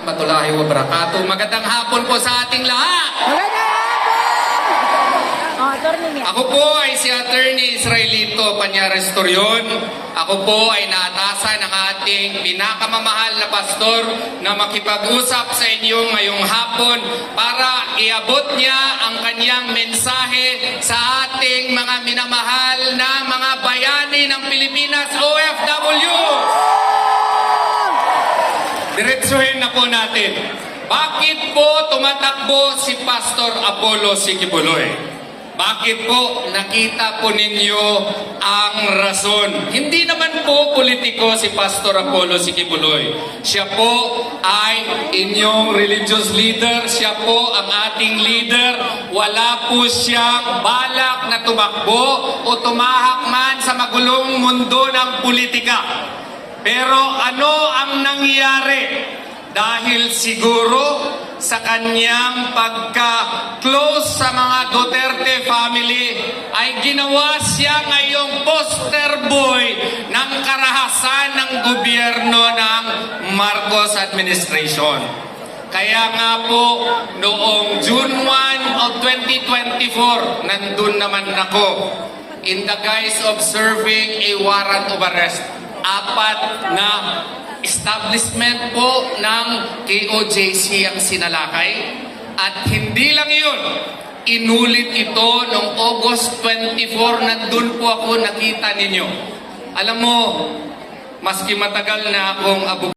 warahmatullahi wabarakatuh. Magandang hapon po sa ating lahat. Magandang hapon! Attorney niya. Ako po ay si Attorney Israelito Pañares Torion. Ako po ay naatasan ng ating pinakamamahal na pastor na makipag-usap sa inyo ngayong hapon para iabot niya ang kanyang mensahe sa ating mga minamahal na mga bayani ng Pilipinas, OFW. Diretsuhin na po natin. Bakit po tumatakbo si Pastor Apollo Sikibuloy? Bakit po nakita po ninyo ang rason? Hindi naman po politiko si Pastor Apollo Sikibuloy. Siya po ay inyong religious leader. Siya po ang ating leader. Wala po siyang balak na tumakbo o tumahak man sa magulong mundo ng politika. Pero ano ang nangyari? Dahil siguro sa kanyang pagka-close sa mga Duterte family, ay ginawa siya ngayong poster boy ng karahasan ng gobyerno ng Marcos administration. Kaya nga po, noong June 1 of 2024, nandun naman ako in the guise of serving a warrant of arrest. 4 na establishment po ng KOJC ang sinalakay. At hindi lang yun, inulit ito noong August 24, nandun po ako nakita ninyo. Alam mo, maski matagal na akong abogado,